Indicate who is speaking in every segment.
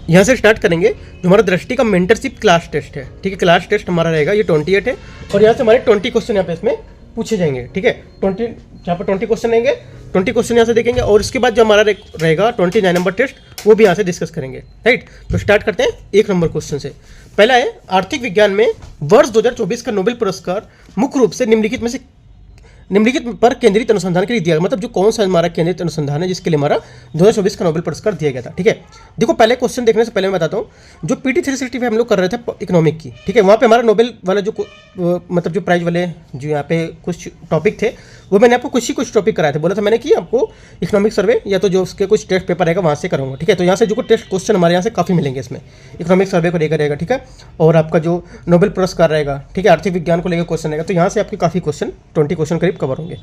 Speaker 1: यहाँ से स्टार्ट करेंगे। जो हमारा दृष्टि का मेंटरशिप क्लास टेस्ट है, ठीक है, क्लास टेस्ट हमारा रहेगा ये 28 है, और यहाँ से हमारे 20 क्वेश्चन यहाँ पे इसमें पूछे जाएंगे, ठीक है। 20 यहाँ पर 20 क्वेश्चन रहेंगे, 20 क्वेश्चन यहाँ से देखेंगे, और इसके बाद जो हमारा रहेगा 29 नंबर टेस्ट, वो भी यहाँ से डिस्कस करेंगे, राइट। तो स्टार्ट करते हैं 1 नंबर क्वेश्चन से। पहला है, आर्थिक विज्ञान में वर्ष 2024 का नोबेल पुरस्कार मुख्य रूप से निम्नलिखित पर केंद्रित अनुसंधान के लिए दिया गया, मतलब जो कौन सा हमारा केंद्रित अनुसंधान है जिसके लिए हमारा 2024 का नोबेल पुरस्कार दिया गया था, ठीक है। देखो पहले क्वेश्चन देखने से पहले मैं बताता हूँ, जो PT 365 हम लोग कर रहे थे इकोनॉमिक की, ठीक है, वहाँ पे हमारा नोबेल वाला जो मतलब जो प्राइज वाले जो यहाँ पे कुछ टॉपिक थे, वो मैंने आपको कुछ टॉपिक कराए थे, बोला था मैंने कि आपको इकोनॉमिक सर्वे या तो जो उसके कुछ टेस्ट पेपर रहेगा वहाँ से कराऊंगा, ठीक है। तो यहाँ से जो टेस्ट क्वेश्चन हमारे यहाँ से काफ़ी मिलेंगे इसमें, इकोनॉमिक सर्वे को लेकर रहेगा, ठीक है, और आपका जो नोबेल पुरस्कार रहेगा, ठीक है, आर्थिक विज्ञान को लेकर क्वेश्चन रहेगा, तो यहाँ से आपके काफ़ी क्वेश्चन 20 क्वेश्चन करीब कवर होंगे,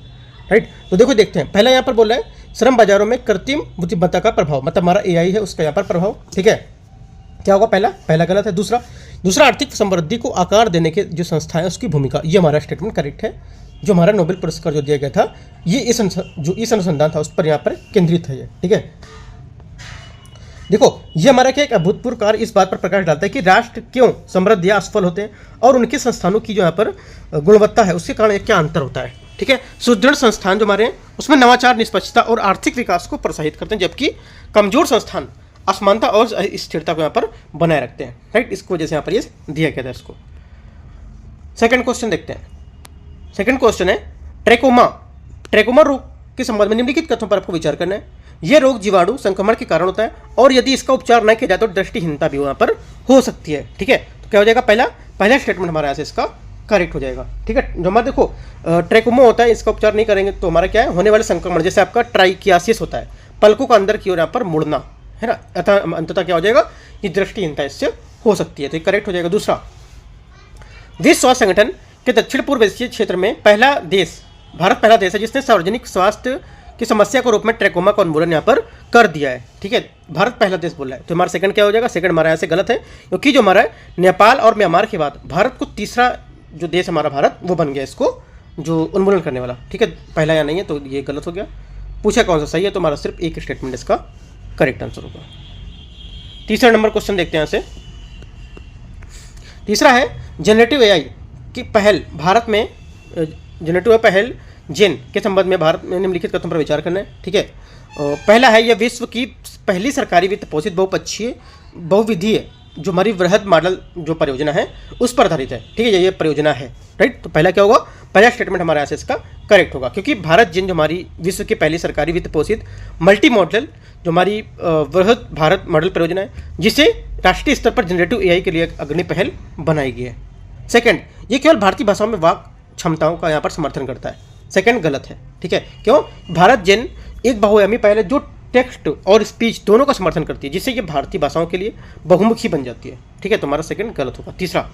Speaker 1: राइट। तो देखो देखते हैं, पहला यहाँ पर बोल रहा है श्रम बाजारों में कृत्रिम बुद्धिमत्ता का प्रभाव, मतलब हमारा AI है उसका यहाँ पर प्रभाव, ठीक है। क्या होगा, पहला गलत है। दूसरा आर्थिक समृद्धि को आकार देने के जो संस्था है उसकी भूमिका, ये हमारा स्टेटमेंट करेक्ट है। जो हमारा नोबेल पुरस्कार जो दिया गया था ये इस अनुसंधान था उस पर यहाँ पर केंद्रित है ये, ठीक है। देखो ये हमारा क्या एक अभूतपूर्व कार्य इस बात पर प्रकाश डालता है कि राष्ट्र क्यों समृद्ध या असफल होते हैं, और उनके संस्थानों की जो यहाँ पर गुणवत्ता है उसके कारण क्या अंतर होता है, ठीक है। सुदृढ़ संस्थान जो हमारे हैं उसमें नवाचार, निष्पक्षता और आर्थिक विकास को प्रोत्साहित करते हैं, जबकि कमजोर संस्थान असमानता और स्थिरता को यहाँ पर बनाए रखते हैं, राइट। इसकी वजह से यहाँ पर ये दिया गया था इसको। सेकंड क्वेश्चन देखते हैं। सेकंड क्वेश्चन है, ट्रैकोमा रोग के संबंध में निम्नलिखित कथनों पर आपको विचार करना है। यह रोग जीवाणु संक्रमण के कारण होता है, और यदि इसका उपचार न किया जाए तो दृष्टिहीनता भी वहाँ पर हो सकती है, ठीक है। तो क्या हो जाएगा, पहला स्टेटमेंट हमारा यहाँ से इसका करेक्ट हो जाएगा, ठीक है। जो हमारा देखो ट्रैकोमा होता है, इसका उपचार नहीं करेंगे तो हमारा क्या है, होने वाले संक्रमण जैसे आपका ट्राइकियासिस होता है, पलकों का अंदर की ओर यहाँ पर मुड़ना है ना, अतः अंततः क्या हो जाएगा, ये दृष्टिहीनता इससे हो सकती है, तो ये करेक्ट हो जाएगा। दूसरा, विश्व स्वास्थ्य संगठन के दक्षिण पूर्व एशिया क्षेत्र में भारत पहला देश है जिसने सार्वजनिक स्वास्थ्य की समस्या के रूप में ट्रैकोमा का उन्मूलन यहाँ पर कर दिया है, ठीक है। भारत पहला देश बोल रहा है, तो हमारा सेकंड क्या हो जाएगा, सेकंड हमारा यहाँ से गलत है, क्योंकि जो हमारा नेपाल और म्यांमार के बाद भारत को तीसरा जो देश हमारा भारत वो बन गया इसको जो उन्मूलन करने वाला, ठीक है। पहला या नहीं है तो ये गलत हो गया। पूछा कौन सा सही है, तो हमारा सिर्फ एक स्टेटमेंट इसका करेक्ट आंसर होगा। तीसरा नंबर क्वेश्चन देखते हैं यहाँ से। तीसरा है, जनरेटिव AI की पहल भारत में, जनरेटिव पहल जेन के संबंध में भारत में निम्नलिखित कथनों पर विचार करना है, ठीक है। पहला है, यह विश्व की पहली सरकारी वित्त पोषित बहुविधीय जो हमारी वृहद मॉडल जो परियोजना है उस पर आधारित है, ठीक है, ये परियोजना है, राइट। तो पहला क्या होगा, पहला स्टेटमेंट हमारे यहाँ से इसका करेक्ट होगा, क्योंकि भारत जिन जो हमारी विश्व की पहली सरकारी वित्त पोषित मल्टी मॉडल जो हमारी वृहद भारत मॉडल परियोजना है, जिसे राष्ट्रीय स्तर पर जनरेटिव AI के लिए अग्रणी पहल बनाई गई है। सेकंड, ये केवल भारतीय भाषाओं में वाक क्षमताओं का यहाँ पर समर्थन करता है, सेकंड गलत है, ठीक है। क्यों, भारत जिन एक बहुआयामी पहल है जो टेक्स्ट और स्पीच दोनों का समर्थन करती है, जिससे ये भारतीय भाषाओं के लिए बहुमुखी बन जाती है, ठीक है। तो हमारा सेकंड गलत होगा। तीसरा,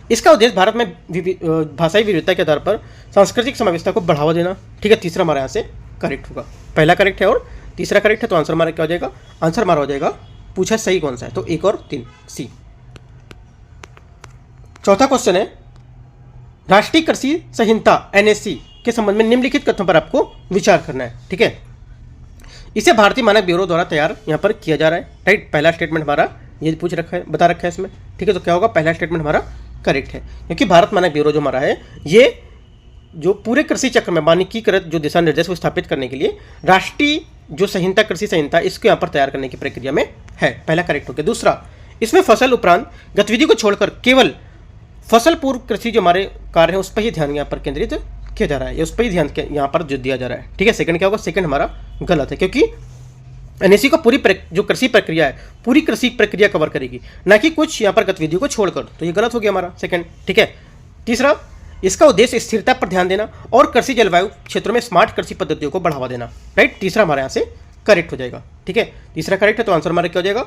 Speaker 1: इसका उद्देश्य भारत में भाषाई विविधता के आधार पर सांस्कृतिक समावेशिता को बढ़ावा देना, ठीक है। तीसरा हमारे यहाँ से करेक्ट होगा, पहला करेक्ट है और तीसरा करेक्ट है, तो आंसर हमारा क्या हो जाएगा, आंसर हमारा हो जाएगा, पूछा सही कौन सा है, तो 1 और 3 सी। चौथा क्वेश्चन है, राष्ट्रीय कृषि संहिता NSC के संबंध में निम्नलिखित कथनों पर आपको विचार करना है, ठीक है। इसे भारतीय मानक ब्यूरो द्वारा तैयार यहाँ पर किया जा रहा है, राइट। पहला स्टेटमेंट हमारा ये बता रखा है इसमें, ठीक है। तो क्या होगा, पहला स्टेटमेंट हमारा करेक्ट है, क्योंकि भारत मानक ब्यूरो जो हमारा है ये जो पूरे कृषि चक्र में मानकीकृत जो दिशा निर्देश को स्थापित करने के लिए राष्ट्रीय जो संहिता कृषि संहिता इसको यहाँ पर तैयार करने की प्रक्रिया में है, पहला करेक्ट हो गया। दूसरा, इसमें फसल उपरांत गतिविधि को छोड़कर केवल फसल पूर्व कृषि जो हमारे कार्य है उस पर ही ध्यान यहाँ पर केंद्रित किया जा रहा है, या उस पर ही ध्यान यहाँ पर जो दिया जा रहा है, ठीक है। सेकंड क्या होगा, सेकंड हमारा गलत है, क्योंकि NSC को पूरी जो कृषि प्रक्रिया है पूरी कृषि प्रक्रिया कवर करेगी, ना कि कुछ यहाँ पर गतिविधियों को छोड़कर, तो ये गलत हो गया हमारा सेकंड, ठीक है। तीसरा, इसका उद्देश्य स्थिरता पर ध्यान देना और कृषि जलवायु क्षेत्रों में स्मार्ट कृषि पद्धतियों को बढ़ावा देना, राइट। तीसरा हमारे यहाँ से करेक्ट हो जाएगा, ठीक है। तीसरा करेक्ट है, तो आंसर हमारा क्या हो जाएगा,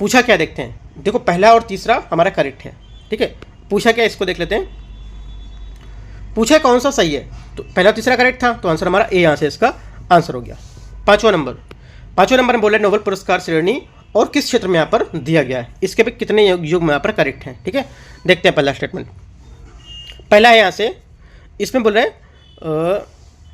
Speaker 1: पूछा क्या देखते हैं। देखो पहला और तीसरा हमारा करेक्ट है, ठीक है। पूछा क्या, इसको देख लेते हैं। पूछा कौन सा सही है, तो पहला तीसरा करेक्ट था, तो आंसर हमारा ए यहाँ से इसका आंसर हो गया। पांचवा नंबर में बोले नोबेल पुरस्कार श्रेणी और किस क्षेत्र में यहाँ पर दिया गया है, इसके भी कितने युग में यहाँ पर करेक्ट हैं, ठीक है। देखते हैं पहला स्टेटमेंट। पहला है यहाँ से, इसमें बोल रहे हैं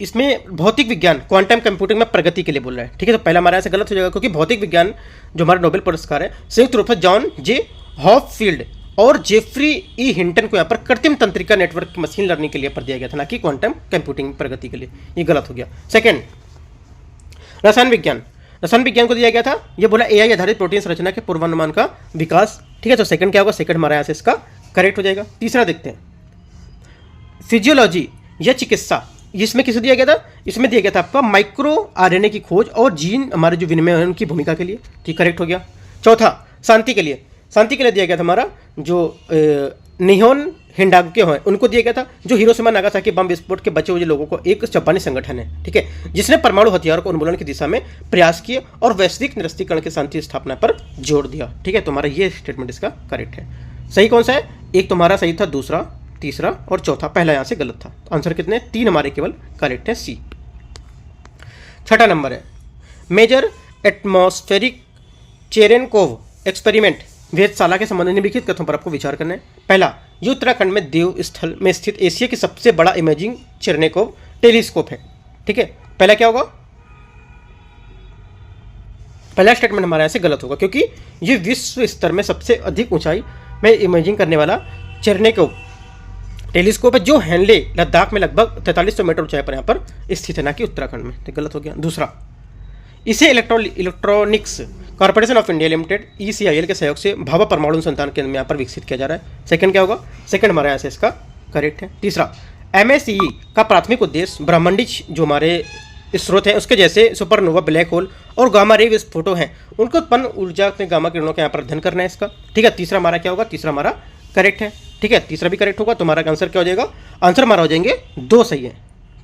Speaker 1: इसमें भौतिक विज्ञान क्वांटम कंप्यूटिंग में प्रगति के लिए बोल रहा है, ठीक है। तो पहला हमारा ऐसे गलत हो जाएगा, क्योंकि भौतिक विज्ञान जो हमारा नोबेल पुरस्कार है संयुक्त रूप से जॉन जे हॉपफील्ड और जेफरी ई हिंटन को यहाँ पर कृत्रिम तंत्रिका नेटवर्क की मशीन लर्निंग के लिए पर दिया गया था, ना कि क्वांटम कंप्यूटिंग प्रगति के लिए। ये गलत हो गया। सेकेंड, रसायन विज्ञान, रसायन विज्ञान को दिया गया था, ये बोला एआई आधारित प्रोटीन संरचना के पूर्वानुमान का विकास, ठीक है। तो सेकंड क्या होगा, सेकंड हमारा यहाँ से इसका करेक्ट हो जाएगा। तीसरा देखते हैं, फिजियोलॉजी या चिकित्सा, इसमें किसे दिया गया था, इसमें दिया गया था आपका माइक्रो आरएनए की खोज और जीन हमारे जो विनिमय है उनकी भूमिका के लिए, ठीक, करेक्ट हो गया। चौथा, शांति के लिए, शांति के लिए दिया गया था हमारा जो निहोन हिंडाग्के हैं उनको दिया गया था, जो हिरोशिमा नागासाकी बम विस्फोट के बचे हुए लोगों को एक जापानी संगठन है, ठीक है, जिसने परमाणु हथियारों को उन्मूलन की दिशा में प्रयास किए और वैश्विक निरस्त्रीकरण की शांति स्थापना पर जोर दिया, ठीक है। तो हमारा ये स्टेटमेंट इसका करेक्ट है। सही कौन सा है, एक तुम्हारा सही था, दूसरा, तीसरा और चौथा, पहला यहाँ से गलत था। आंसर कितने, 3 हमारे केवल करेक्ट है, सी। छठा नंबर है मेजर एटमॉस्फेरिक चेरेनकोव एक्सपेरिमेंट वेधशाला के संबंध में निम्नलिखित कथनों पर आपको विचार करना है। पहला, ये उत्तराखंड में देव स्थल में स्थित एशिया की सबसे बड़ा इमेजिंग चेरेनकोव टेलीस्कोप है, ठीक है। पहला क्या होगा, पहला स्टेटमेंट हमारा ऐसे गलत होगा, क्योंकि ये विश्व स्तर में सबसे अधिक ऊंचाई में इमेजिंग करने वाला चेरेनकोव टेलीस्कोप है, जो हेनले लद्दाख में लगभग 4300 मीटर ऊंचाई पर यहाँ पर स्थित है, ना कि उत्तराखंड में, तो गलत हो गया। दूसरा, इसे electronics corporation of India limited ECIL के सहयोग से भाभा परमाणु अनुसंधान केंद्र में यहाँ पर विकसित किया जा रहा है। सेकंड क्या होगा, सेकंड हमारा यहाँ से इसका करेक्ट है। तीसरा, MACE का प्राथमिक उद्देश्य ब्रह्मांडी जो हमारे स्रोत हैं उसके जैसे सुपरनोवा, ब्लैक होल और गामा रे विस्फोटों हैं उनको उत्पन्न ऊर्जा के गामा किरणों का यहाँ पर अध्ययन करना है इसका, ठीक है। तीसरा हमारा क्या होगा, तीसरा हमारा करेक्ट है, ठीक है, तीसरा भी करेक्ट होगा। तुम्हारा आंसर क्या हो जाएगा, आंसर हमारा हो जाएंगे 2 सही है,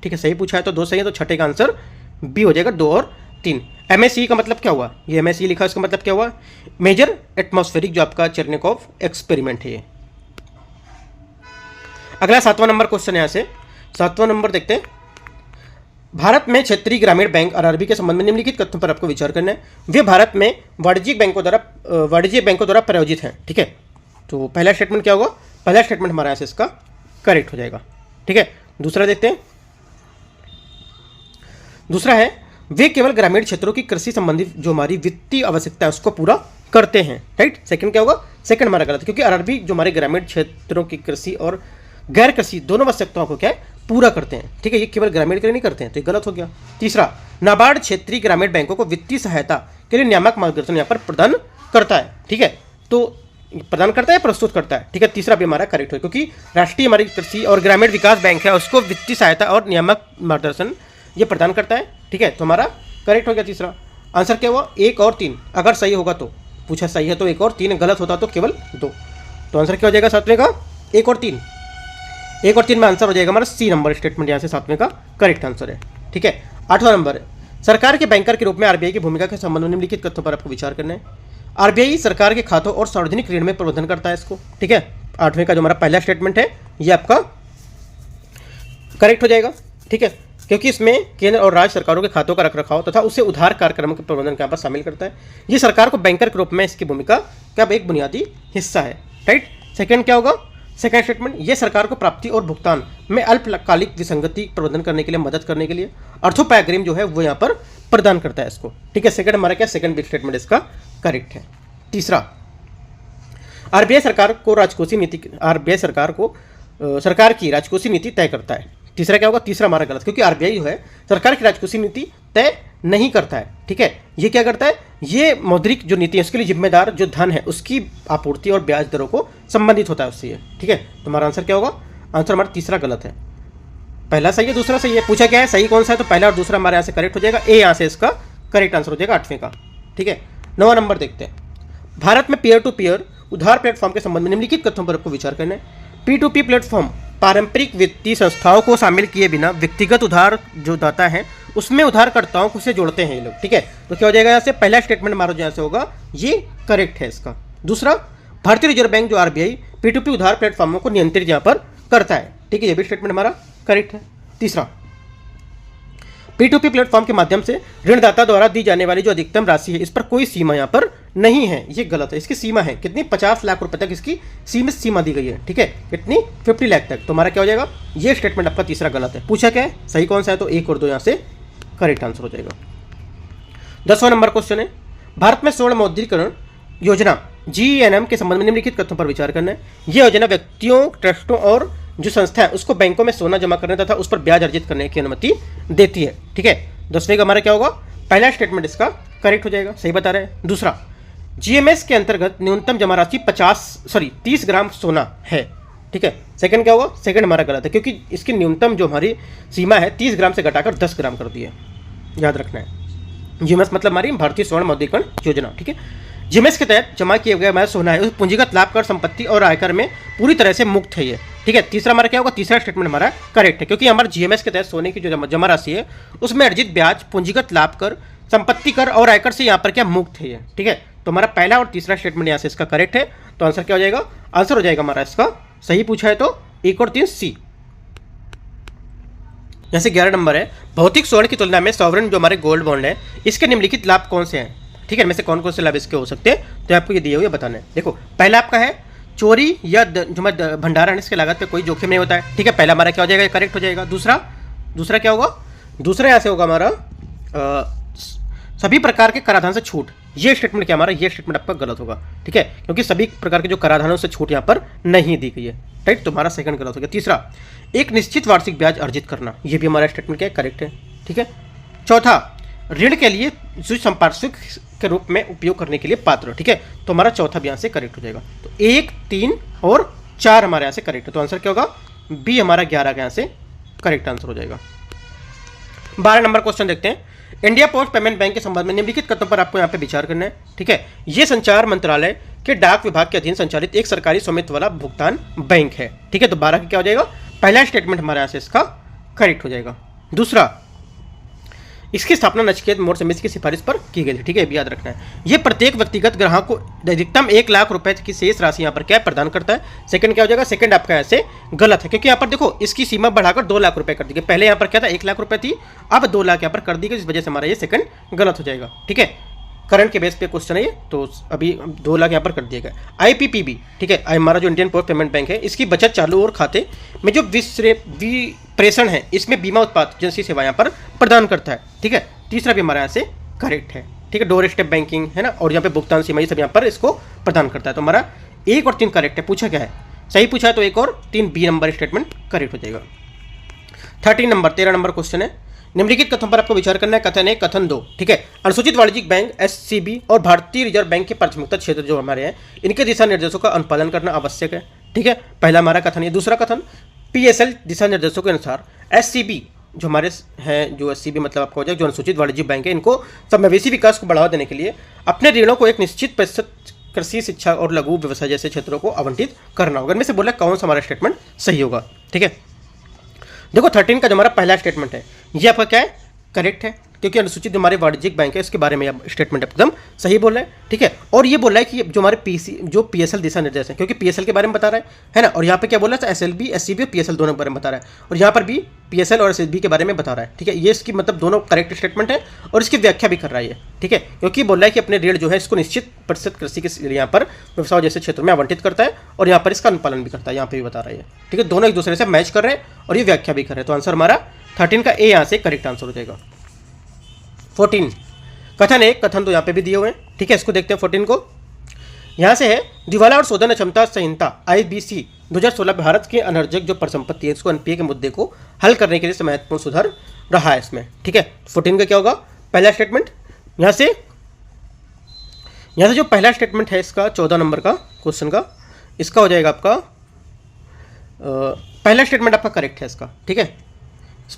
Speaker 1: ठीक है, सही पूछा है तो 2 सही है, तो छठे का आंसर बी हो जाएगा, 2 और 3। MACE का मतलब क्या हुआ, ये MACE लिखा, इसका मतलब क्या हुआ, मेजर एटमॉस्फेरिक जो आपका चेरेनकोव एक्सपेरिमेंट है ये। अगला 7वां नंबर क्वेश्चन यहाँ से, 7वां नंबर देखते हैं, भारत में क्षेत्रीय ग्रामीण बैंक RRB के संबंध में निम्नलिखित कथनों पर आपको विचार करना है। वे भारत में वाणिज्यिक बैंकों द्वारा प्रायोजित हैं, ठीक है। तो पहला स्टेटमेंट क्या होगा, पहला स्टेटमेंट हमारा ऐसे इसका करेक्ट हो जाएगा, ठीक है। दूसरा देखते हैं, दूसरा है वे केवल ग्रामीण क्षेत्रों की कृषि संबंधी जो हमारी वित्तीय आवश्यकता है उसको पूरा करते हैं, राइट। सेकंड क्या होगा, सेकंड हमारा गलत है, क्योंकि RRB जो हमारे ग्रामीण क्षेत्रों की कृषि और गैर कृषि दोनों आवश्यकताओं को क्या है पूरा करते हैं, ठीक है, ये केवल ग्रामीण के लिए नहीं करते हैं, तो ये गलत हो गया। तीसरा, नाबार्ड क्षेत्रीय ग्रामीण बैंकों को वित्तीय सहायता के लिए नियामक मार्गदर्शन यहाँ पर प्रदान करता है, ठीक है, तो प्रदान करता है, प्रस्तुत करता है, ठीक है। तीसरा भी हमारा करेक्ट है, क्योंकि राष्ट्रीय हमारी कृषि और ग्रामीण विकास बैंक है उसको वित्तीय सहायता और नियामक मार्गदर्शन ये प्रदान करता है, ठीक है। तो हमारा करेक्ट हो गया तीसरा। आंसर क्या हुआ, 1 और 3, अगर सही होगा तो पूछा सही है तो 1 और 3, गलत होता तो केवल 2। तो आंसर क्या हो जाएगा 7वें का, 1 और 3, 1 और 3 में आंसर हो जाएगा हमारा C नंबर स्टेटमेंट, यहाँ से 7वें का करेक्ट आंसर है, ठीक है। 8वां नंबर है, सरकार के बैंकर के रूप में RBI की भूमिका के संबंध में निम्नलिखित तथ्यों पर आपको विचार करना है। RBI सरकार के खातों और सार्वजनिक ऋण में प्रबंधन करता है इसको, ठीक है। 8वें का जो हमारा पहला स्टेटमेंट है ये आपका करेक्ट हो जाएगा, ठीक है, क्योंकि इसमें केंद्र और राज्य सरकारों के खातों का रखरखाव तथा उससे उधार कार्यक्रमों के प्रबंधन यहाँ पर शामिल करता है। ये सरकार को बैंकर के रूप में इसकी भूमिका का एक बुनियादी हिस्सा है, राइट। सेकंड क्या होगा, सेकंड स्टेटमेंट, ये सरकार को प्राप्ति और भुगतान में अल्पकालिक विसंगति प्रबंधन करने के लिए मदद करने के लिए अर्थोपाय अग्रिम जो है वो यहाँ पर प्रदान करता है इसको, ठीक है। सेकंड हमारा क्या, सेकंड बिग स्टेटमेंट इसका करेक्ट है। तीसरा, RBI सरकार को राजकोषीय नीति, RBI सरकार की राजकोषीय नीति तय करता है। तीसरा क्या होगा, तीसरा हमारा गलत, क्योंकि RBI जो है सरकार की राजकोषीय नीति तय नहीं करता है, ठीक है। ये क्या करता है, ये मौद्रिक जो नीति है उसके लिए जिम्मेदार जो धन है उसकी आपूर्ति और ब्याज दरों को संबंधित होता है उससे ये, ठीक है। तो हमारा आंसर क्या होगा, आंसर हमारा तीसरा गलत है, पहला सही है, दूसरा सही है। पूछा क्या है, सही कौन सा है, तो पहला और दूसरा हमारे यहाँ से करेक्ट हो जाएगा, ए यहाँ से इसका करेक्ट आंसर हो जाएगा 8वें का, ठीक है। 9वां नंबर देखते हैं, भारत में पीयर टू पीयर उधार प्लेटफॉर्म के संबंध में निम्नलिखित कथनों पर आपको विचार करना है। P2P प्लेटफॉर्म पारंपरिक वित्तीय संस्थाओं को शामिल किए बिना व्यक्तिगत उधार जो दाता है उसमें उधारकर्ताओं को से जोड़ते हैं ये लोग, ठीक है। तो क्या हो जाएगा यहाँ से, पहला स्टेटमेंट हमारा जो यहाँ से होगा ये करेक्ट है इसका। दूसरा, भारतीय रिजर्व बैंक जो RBI P2P उधार प्लेटफॉर्मों को नियंत्रित यहाँ पर करता है, ठीक है, ये भी स्टेटमेंट हमारा करेक्ट है। तीसरा, P2P प्लेटफॉर्म के माध्यम से ऋणदाता द्वारा दी जाने वाली जो अधिकतम राशि है इस पर कोई सीमा यहाँ पर नहीं है, ये गलत है। इसकी सीमा है कितनी, 50 लाख रुपए तक इसकी सीमित सीमा दी गई है, ठीक है, कितनी, 50 लाख तक। तो हमारा क्या हो जाएगा, ये स्टेटमेंट आपका तीसरा गलत है। पूछा क्या है, सही कौन सा है, तो 1 और 2 यहाँ से करेक्ट आंसर हो जाएगा। 10वां नंबर क्वेश्चन है, भारत में स्वर्ण मौद्रीकरण योजना GNM के संबंध में निम्नलिखित कथनों पर विचार करना है। यह योजना व्यक्तियों, ट्रस्टों और जो संस्था है उसको बैंकों में सोना जमा करने तथा उस पर ब्याज अर्जित करने की अनुमति देती है, ठीक है। 10वें का हमारा क्या होगा, पहला स्टेटमेंट इसका करेक्ट हो जाएगा, सही बता रहे हैं। दूसरा, GMS के अंतर्गत न्यूनतम जमा राशि 30 ग्राम सोना है, ठीक है। सेकंड क्या होगा, सेकंड हमारा गलत है, क्योंकि इसकी न्यूनतम जो हमारी सीमा है 30 ग्राम से घटाकर 10 ग्राम कर दी है, याद रखना है। GMS मतलब हमारी भारतीय स्वर्ण मौद्रीकरण योजना, ठीक है। GMS के तहत जमा किए गए हमारा सोना है उस पूंजीगत लाभ कर, संपत्ति और आयकर में पूरी तरह से मुक्त है ये, ठीक है। तीसरा हमारा क्या होगा, तीसरा स्टेटमेंट हमारा करेक्ट है, क्योंकि हमारा GMS के तहत सोने की जो जमा राशि है उसमें अर्जित ब्याज, पूंजीगत लाभ कर, संपत्ति कर और आयकर से यहाँ पर क्या मुक्त है ये, ठीक है। तो हमारा पहला और तीसरा स्टेटमेंट यहाँ से इसका करेक्ट है। तो आंसर क्या हो जाएगा, आंसर हो जाएगा हमारा इसका, सही पूछा है तो 1 और 3 C। यहाँ से 11 नंबर है, भौतिक स्वर्ण की तुलना में सॉवरेन जो हमारे गोल्ड बॉन्ड है इसके निम्नलिखित लाभ कौन से हैं, ठीक है। इनमें से कौन कौन से लाभ इसके हो सकते हैं, तो आपको ये दिए हुए बताना है। देखो, पहला आपका है चोरी या जो भंडारण, इसके लागत पे कोई जोखिम नहीं होता है, ठीक है। पहला हमारा क्या हो जाएगा, करेक्ट हो जाएगा। दूसरा क्या होगा, दूसरा यहाँ से होगा हमारा सभी प्रकार के कराधान से छूट। ये स्टेटमेंट क्या हमारा, ये स्टेटमेंट आपका गलत होगा, ठीक है, क्योंकि सभी प्रकार के जो कराधानों से छूट यहाँ पर नहीं दी गई है, राइट। तुम्हारा सेकंड गलत हो गया। तीसरा, एक निश्चित वार्षिक ब्याज अर्जित करना, ये भी हमारा स्टेटमेंट क्या है, करेक्ट है, ठीक है। चौथा, ऋण के लिए संपार्श्विक के रूप में उपयोग करने के लिए पात्र, ठीक है। तो हमारा चौथा भी यहाँ से करेक्ट हो जाएगा। तो 1, 3 और 4 हमारे यहाँ से करेक्ट है। तो आंसर क्या होगा, बी हमारा 11 का यहाँ से करेक्ट आंसर हो जाएगा। 12 नंबर क्वेश्चन देखते हैं, इंडिया पोस्ट पेमेंट बैंक के संबंध में निम्नलिखित कथनों पर आपको यहाँ पे विचार करना है, ठीक है। ये संचार मंत्रालय के डाक विभाग के अधीन संचालित एक सरकारी स्वामित्व वाला भुगतान बैंक है, ठीक है। तो 12 का क्या हो जाएगा, पहला स्टेटमेंट हमारे यहाँ से इसका करेक्ट हो जाएगा। दूसरा, इसकी स्थापना नचिकेत मोर समिति की सिफारिश पर की गई थी, ठीक है, भी याद रखना है। ये प्रत्येक व्यक्तिगत ग्राहक को अधिकतम 1 लाख रुपए की शेष राशि यहाँ पर क्या प्रदान करता है। सेकंड क्या हो जाएगा, सेकंड आपका ऐसे गलत है, क्योंकि यहाँ पर देखो इसकी सीमा बढ़ाकर 2 लाख रुपए कर दी गई। पहले यहाँ पर क्या था, 1 लाख रुपए थी, अब 2 लाख यहाँ पर कर दी गई, इस वजह से हमारा ये सेकंड गलत हो जाएगा, ठीक है। करंट के बेस पे क्वेश्चन है ये, तो अभी 2 लाख यहाँ पर कर दिया गया। IPPB, ठीक है, हमारा जो इंडियन पोस्ट पेमेंट बैंक है, इसकी बचत चालू और खाते में जो विप्रेषण है इसमें बीमा उत्पाद एजेंसी सेवा यहाँ पर प्रदान करता है, ठीक है। तीसरा भी हमारे यहाँ से करेक्ट है, ठीक है। डोर स्टेप बैंकिंग है ना, और यहाँ पे भुगतान सीमा ये सब यहाँ पर इसको प्रदान करता है। तो हमारा 1 और 3 करेक्ट है। पूछा क्या है, सही पूछा है तो 1 और 3 बी नंबर स्टेटमेंट करेक्ट हो जाएगा। 13 नंबर क्वेश्चन है, निम्नलिखित कथन पर आपको विचार करना है। कथन 1, कथन 2, ठीक है। अनुसूचित वाणिज्यिक बैंक SCB और भारतीय रिजर्व बैंक के प्राथमिकता क्षेत्र जो हमारे हैं इनके दिशा निर्देशों का अनुपालन करना आवश्यक है, ठीक है। पहला हमारा कथन ये। दूसरा कथन, PSL दिशा निर्देशों के अनुसार SCB जो हमारे हैं, जो SCB मतलब आपको हो जाए जो अनुसूचित वाणिज्यिक बैंक है, इनको समावेशी विकास को बढ़ावा देने के लिए अपने ऋणों को एक निश्चित प्रतिशत कृषि, शिक्षा और लघु व्यवसाय जैसे क्षेत्रों को आवंटित करना होगा। इनमें से बोला कौन सा हमारा स्टेटमेंट सही होगा, ठीक है। देखो 13 का जो हमारा पहला स्टेटमेंट है ये आपका क्या है, करेक्ट है, क्योंकि अनुसूचित जो हमारे वाणिज्यिक बैंक है इसके बारे में स्टेटमेंट एकदम सही बोल रहा है, ठीक है। और ये बोल रहा है कि जो हमारे PSL दिशा निर्देश है, क्योंकि PSL के बारे में बता रहा है ना। और यहाँ पे क्या बोल रहा है, SLB, SCB और PSL दोनों के बारे में बता रहा है, और यहाँ पर भी PSL और SLB के बारे में बता रहा है, ठीक है। ये इसकी मतलब दोनों करेक्ट स्टेटमेंट है और इसकी व्याख्या भी कर रहा है, ठीक है, क्योंकि बोल रहा है कि अपने ऋण जो है इसको निश्चित प्रतिशत कृषि के यहाँ पर व्यवसाय जैसे क्षेत्रों में आवंटित करता है और यहाँ पर इसका अनुपालन भी करता है, यहाँ पे भी बता रहा है, ठीक है। दोनों एक दूसरे से मैच कर रहे हैं और ये व्याख्या भी कर रहे हैं। तो आंसर हमारा 13 का ए यहाँ से करेक्ट आंसर हो जाएगा। 14, कथन 1, कथन 2 यहाँ पे भी दिए हुए हैं, ठीक है। इसको देखते हैं 14 को। यहाँ से है, दिवाला और शोधन क्षमता संहिता IBC 2016 भारत की अनर्जक जो परिसंपत्ति है इसको NPA के मुद्दे को हल करने के लिए महत्वपूर्ण सुधार रहा है इसमें, ठीक है। 14 का क्या होगा, पहला स्टेटमेंट। यहाँ से जो पहला स्टेटमेंट है इसका 14 नंबर का क्वेश्चन का, इसका हो जाएगा आपका पहला स्टेटमेंट आपका करेक्ट है इसका, ठीक है।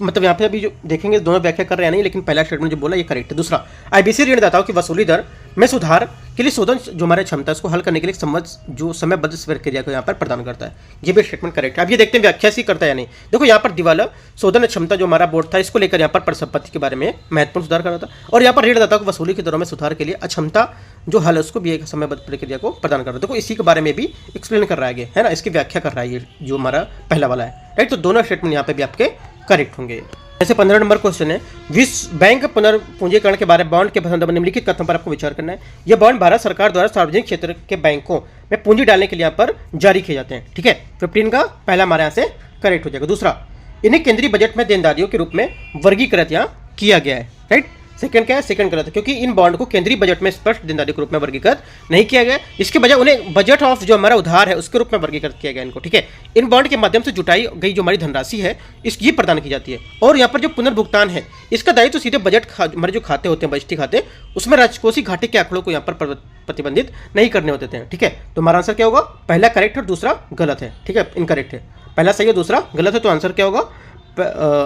Speaker 1: मतलब यहाँ पे अभी जो देखेंगे दोनों व्याख्या कर रहे हैं नहीं, लेकिन पहला स्टेटमेंट जो बोला ये करेक्ट है। दूसरा, IBC ऋणदाताओं की वसूली दर में सुधार के लिए शोधन जो हमारे क्षमता है उसको हल करने के लिए समयबद्ध प्रक्रिया को यहाँ पर प्रदान करता है, ये भी स्टेटमेंट करेक्ट है। अब ये देखते हैं व्याख्या सी करता है या नहीं। देखो यहाँ पर दिवाला शोधन क्षमता जो हमारा बोर्ड था इसको लेकर यहाँ पर परिसंपत्ति के बारे में महत्वपूर्ण सुधार कर रहा था, और यहाँ पर ऋणदाताओं की वसूली की दरों में सुधार के लिए अक्षमता जो हल है उसको भी एक समयबद्ध प्रक्रिया को प्रदान कर रहा है। देखो इसी के बारे में भी एक्सप्लेन कर रहा है ना, इसकी व्याख्या कर रहा है ये जो हमारा पहला वाला है, राइट। तो दोनों स्टेटमेंट यहाँ पे भी आपके करेक्ट होंगे। जैसे 15 नंबर क्वेश्चन है, विश्व बैंक पुनर्पूंजीकरण के बारे में बॉन्ड के संदर्भ में निम्नलिखित कथनों पर आपको विचार करना है। यह बॉन्ड भारत सरकार द्वारा सार्वजनिक क्षेत्र के बैंकों में पूंजी डालने के लिए यहाँ पर जारी किए जाते हैं। ठीक है, 15 का पहला हमारे यहाँ से करेक्ट हो जाएगा। दूसरा, इन्हें केंद्रीय बजट में देनदारियों के रूप में वर्गीकृत यहाँ किया गया है। राइट, सेकंड क्या है, सेकंड गलत है, क्योंकि इन बॉन्ड को केंद्रीय बजट में स्पष्ट देनदारी के रूप में वर्गीकृत नहीं किया गया। इसके बजाय उन्हें बजट ऑफ जो हमारा उधार है उसके रूप में वर्गीकृत किया गया इनको। ठीक है, इन बॉन्ड के माध्यम से जुटाई गई जो हमारी धनराशि है ये प्रदान की जाती है। और यहाँ पर जो पुनर्भुगतान है इसका दायित्व तो सीधे बजट हमारे जो खाते होते हैं, बजटी खाते, उसमें राजकोषीय घाटे के आंकड़ों को यहाँ पर प्रतिबंधित नहीं करने होते हैं। ठीक है, तो हमारा आंसर क्या होगा, पहला करेक्ट है और दूसरा गलत है। ठीक है, इनकरेक्ट है, पहला सही है दूसरा गलत है, तो आंसर क्या होगा,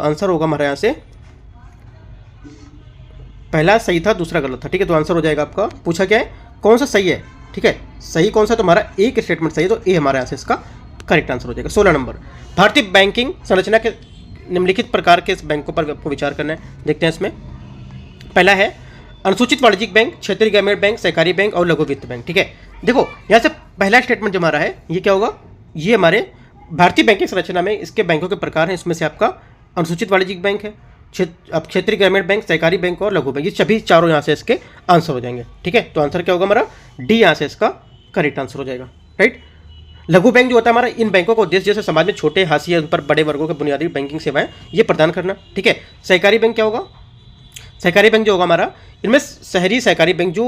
Speaker 1: आंसर होगा हमारे यहाँ से पहला सही था दूसरा गलत था। ठीक है, तो आंसर हो जाएगा आपका, पूछा क्या है कौन सा सही है। ठीक है, सही कौन सा, तो हमारा ए के स्टेटमेंट सही है, तो ए हमारे यहाँ से इसका करेक्ट आंसर हो जाएगा। 16 नंबर, भारतीय बैंकिंग संरचना के निम्नलिखित प्रकार के बैंकों पर आपको विचार करना है। देखते हैं इसमें, पहला है अनुसूचित वाणिज्यिक बैंक, क्षेत्रीय ग्रामीण बैंक, सहकारी बैंक और लघु वित्त बैंक। ठीक है, देखो यहाँ से पहला स्टेटमेंट जो हमारा है ये क्या होगा, ये हमारे भारतीय बैंकिंग संरचना में इसके बैंकों के प्रकार हैं। इसमें से आपका अनुसूचित वाणिज्यिक बैंक है, अब क्षेत्रीय ग्रामीण बैंक, सहकारी बैंक और लघु बैंक, ये सभी चारों यहाँ से इसके आंसर हो जाएंगे। ठीक है, तो आंसर क्या होगा हमारा, डी यहाँ से इसका करेक्ट आंसर हो जाएगा। राइट, लघु बैंक जो होता है हमारा, इन बैंकों का उद्देश्य जैसे समाज में छोटे हाशिए उन पर बड़े वर्गों के बुनियादी बैंकिंग सेवाएं ये प्रदान करना। ठीक है, सहकारी बैंक क्या होगा, सहकारी बैंक जो होगा हमारा, इनमें शहरी सहकारी बैंक जो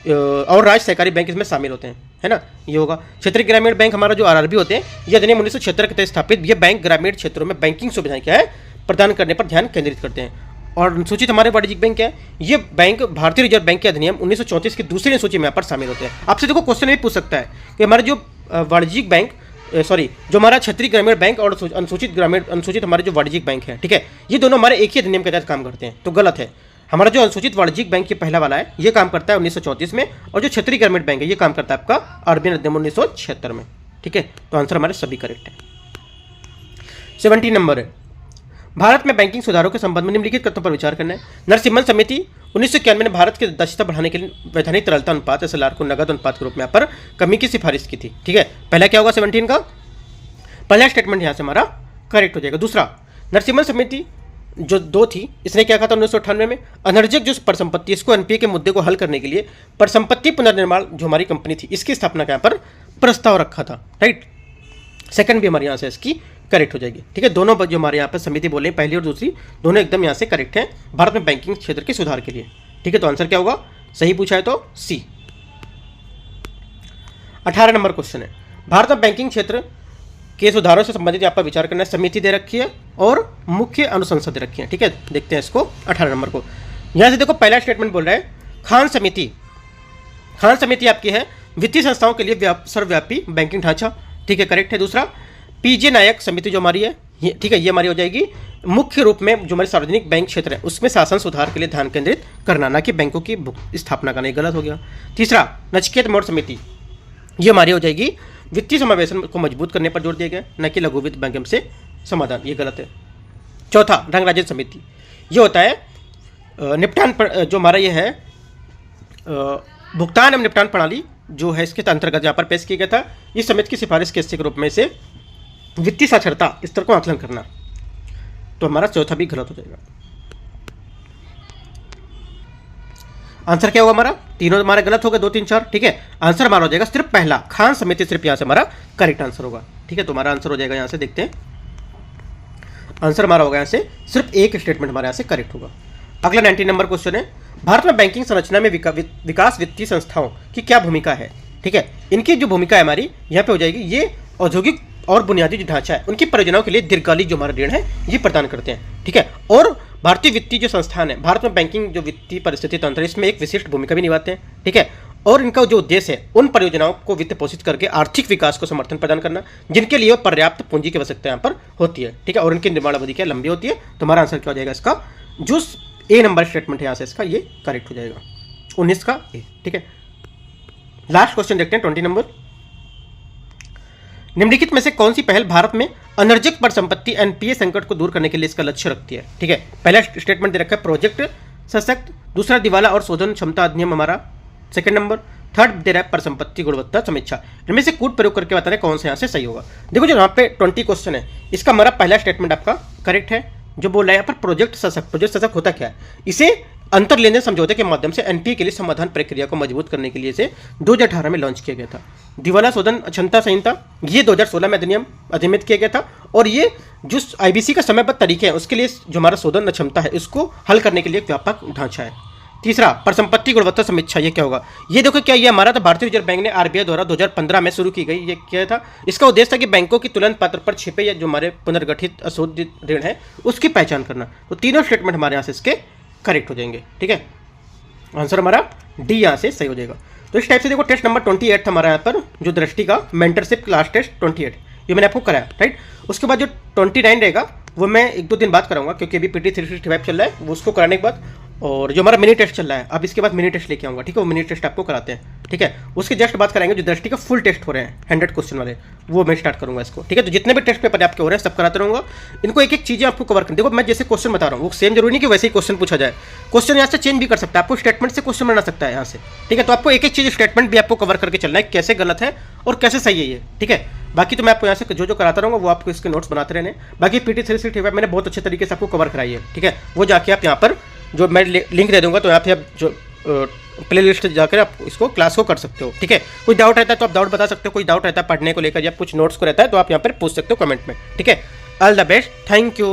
Speaker 1: और राज्य सहकारी बैंक इसमें शामिल होते हैं, है ना, ये होगा। क्षेत्रीय ग्रामीण बैंक हमारा जो आरआरबी होते हैं, ये अधिनियम 1976 के तहत स्थापित ये बैंक ग्रामीण क्षेत्रों में बैंकिंग सुविधाएं क्या है प्रदान करने पर ध्यान केंद्रित करते हैं। और अनुसूचित हमारे वाणिज्यिक बैंक क्या है, ये बैंक भारतीय रिजर्व बैंक के अधिनियम 1934 की दूसरी अनुसूची में यहाँ पर शामिल होते हैं। आपसे देखो क्वेश्चन भी पूछ सकता है कि हमारे जो वाणिज्यिक बैंक जो हमारा क्षेत्रीय ग्रामीण बैंक और अनुसूचित हमारे जो वाणिज्यिक बैंक है, ठीक है, ये दोनों हमारे एक ही अधिनियम के तहत काम करते हैं, तो गलत है। हमारा जो अनुसूचित वाणिज्यिक बैंक ये पहला वाला है, ये काम करता है 1934 में, और जो क्षेत्रीय ग्रामीण बैंक है ये काम करता है आपका आरबीआई अधिनियम 1976 में। ठीक है, तो आंसर हमारे सभी करेक्ट है। 17 नंबर है, भारत में बैंकिंग सुधारों के संबंध में निम्नलिखित तथ्यों पर विचार करना है। नरसिम्हन समिति 1991 में भारत की दक्षता बढ़ाने के लिए वैधानिक तरलता अनुपात SLR को नगद अनुपात के रूप में यहाँ पर कमी की सिफारिश की थी। ठीक है, पहला क्या होगा 17 का पहला स्टेटमेंट यहाँ से हमारा करेक्ट हो जाएगा। दूसरा, नरसिम्हन समिति जो 2 थी, इसने क्या कहा था 1998 में, अनर्जित जो परिसंपत्ति, इसको एनपीए के मुद्दे को हल करने के लिए परिसंपत्ति पुनर्निर्माण जो हमारी कंपनी थी इसकी स्थापना का यहाँ पर प्रस्ताव रखा था। राइट, सेकंड भी हमारे यहाँ से इसकी करेक्ट हो जाएगी। ठीक है, दोनों जो हमारे यहाँ पर समिति बोले पहली और दूसरी दोनों एकदम यहाँ से करेक्ट हैं भारत में बैंकिंग क्षेत्र के सुधार के लिए। ठीक है, तो आंसर क्या होगा, सही पूछा है तो सी। 18 नंबर क्वेश्चन है, भारत में बैंकिंग क्षेत्र के सुधारों से संबंधित यहाँ पर विचार करना है। समिति दे रखी है और मुख्य अनुशंसा दे रखी है। ठीक है, देखते हैं इसको 18 नंबर को। यहाँ से देखो पहला स्टेटमेंट बोल रहा है, खान समिति आपकी है वित्तीय संस्थाओं के लिए सर्वव्यापी बैंकिंग ढांचा। ठीक है, करेक्ट है। दूसरा, पीजे नायक समिति जो हमारी है ये, ठीक है, ये हमारी हो जाएगी मुख्य रूप में जो हमारे सार्वजनिक बैंक क्षेत्र है उसमें शासन सुधार के लिए ध्यान केंद्रित करना, ना कि बैंकों की स्थापना करना, गलत हो गया। तीसरा, नचिकेत मोड़ समिति ये हमारी हो जाएगी वित्तीय समावेशन को मजबूत करने पर जोर दिया गया, न कि लघु वित्त बैंक से समाधान, ये गलत है। चौथा, रंगराजन समिति ये होता है निपटान जो हमारा ये है भुगतान एवं निपटान प्रणाली जो है इसके अंतर्गत यहाँ पर पेश किया गया था। इस समिति की सिफारिश के हिस्से के रूप में से वित्तीय साक्षरता स्तर को आकलन करना, तो हमारा चौथा भी गलत हो जाएगा। आंसर क्या होगा हमारा, तीनों हमारे गलत हो गए, 2 3 4। ठीक है, आंसर हमारा हो जाएगा सिर्फ पहला, खान समिति सिर्फ यहाँ से हमारा करेक्ट आंसर होगा। ठीक है, तो हमारा आंसर हो जाएगा यहाँ से, देखते हैं आंसर हमारा होगा यहाँ से सिर्फ एक स्टेटमेंट हमारे यहाँ से करेक्ट होगा। अगला 19 नंबर क्वेश्चन है, भारत में बैंकिंग संरचना में विकास वित्तीय संस्थाओं की क्या भूमिका है। ठीक है, इनकी जो भूमिका है हमारी यहाँ पे हो जाएगी, ये औद्योगिक और बुनियादी जो ढांचा है उनकी परियोजनाओं के लिए दीर्घकालिक जो हमारा ऋण है ये प्रदान करते हैं। ठीक है, और भारतीय वित्तीय जो संस्थान है, भारत में बैंकिंग जो वित्तीय परिस्थिति तंत्र है इसमें एक विशिष्ट भूमिका भी निभाते हैं। ठीक है, और इनका जो उद्देश्य है उन परियोजनाओं को वित्त पोषित करके आर्थिक विकास को समर्थन प्रदान करना, जिनके लिए पर्याप्त पूंजी की आवश्यकता यहाँ पर होती है। ठीक है, और इनकी निर्माण अवधि क्या लंबी होती है, तो हमारा आंसर क्या हो जाएगा इसका, जो ए नंबर स्टेटमेंट है यहाँ से इसका ये करेक्ट हो जाएगा, 19 का ए। ठीक है, लास्ट क्वेश्चन देखते हैं 20 नंबर, निम्नलिखित में से कौन सी पहल भारत में अनर्जित परिसंपत्ति एनपीए संकट को दूर करने के लिए इसका लक्ष्य रखती है। ठीक है, पहला स्टेटमेंट दे रखा है प्रोजेक्ट सशक्त, दूसरा दिवाला और शोधन क्षमता अधिनियम हमारा, सेकंड नंबर, थर्ड दे रहा है परिसंपत्ति गुणवत्ता समीक्षा। इनमें से कूट प्रयोग करके बता रहे कौन से यहाँ से सही होगा। देखो जो यहाँ पे 20 क्वेश्चन है इसका हमारा पहला स्टेटमेंट आपका करेक्ट है, जो बोल रहा है यहाँ पर प्रोजेक्ट सशक्त होता क्या है, इसे अंतर लेने समझौते के माध्यम से एनपीए के लिए समाधान प्रक्रिया को मजबूत करने के लिए इसे 2018 में लॉन्च किया गया था। दिवाला शोधन क्षमता संहिता ये 2016 में अधिनियमित किया गया था, और ये जो आईबीसी का समयबद्ध तरीके हैं उसके लिए जो हमारा शोधन क्षमता है इसको हल करने के लिए एक व्यापक ढांचा है। तीसरा, परिसंपत्ति गुणवत्ता समीक्षा, ये क्या होगा, ये देखो क्या ये हमारा तो भारतीय रिजर्व बैंक ने आरबीआई द्वारा 2015 में शुरू की गई, ये क्या था, इसका उद्देश्य था कि बैंकों की तुलन पत्र पर छिपे या जो हमारे पुनर्गठित अशोधित ऋण है उसकी पहचान करना। तो तीनों स्टेटमेंट हमारे यहाँ से इसके करेक्ट हो जाएंगे, ठीक है, आंसर हमारा डी यहाँ से सही हो जाएगा। तो इस टाइप से देखो टेस्ट नंबर 28 था हमारा यहाँ पर, जो दृष्टि का मेंटरशिप क्लास टेस्ट 28 ये मैंने आपको कराया, राइट। उसके बाद जो 29 रहेगा वो मैं 1-2 दिन बाद कराऊंगा, क्योंकि अभी PT 365 चल रहा है, वो उसको कराने के बाद, और जो हमारा मिनी टेस्ट चल रहा है अब इसके बाद मिनी टेस्ट लेके आऊँगा, ठीक है, वो मिनी टेस्ट आपको कराते हैं, ठीक है। उसके जस्ट बात कराएंगे जो दृष्टि का फुल टेस्ट हो रहे हैं 100 क्वेश्चन वाले, वो मैं स्टार्ट करूँगा इसको, ठीक है। तो जितने भी टेस्ट पेपर आपके हो रहे हैं सब कराते रहूँगा, इनको एक एक चीज़ें आपको कवर करनी। देखो मैं जैसे क्वेश्चन बता रहा हूँ वो सेम जरूरी नहीं कि वैसे ही क्वेश्चन पूछा जाए, क्वेश्चन यहाँ से चेंज भी कर सकता है, आपको स्टेटमेंट से क्वेश्चन बना सकता है यहाँ से, ठीक है। तो आपको एक एक चीज़ स्टेटमेंट भी आपको कवर करके चलना है, कैसे गलत है और कैसे सही है ये, ठीक है। बाकी तो मैं आपको यहाँ से जो कराता रहूँगा वो आपको इसके नोट्स बनाते रहने। बाकी PT 365 मैंने बहुत अच्छे तरीके से आपको कवर कराई है, ठीक है। वो जाके आप यहाँ पर जो मैं लिंक दे दूंगा तो यहाँ पे आप जो प्ले लिस्ट जाकर आप इसको क्लास को कर सकते हो, ठीक है। कोई डाउट रहता है तो आप डाउट बता सकते हो, कोई डाउट रहता है पढ़ने को लेकर या कुछ नोट्स को रहता है तो आप यहाँ पर पूछ सकते हो कमेंट में, ठीक है। All the best, thank you.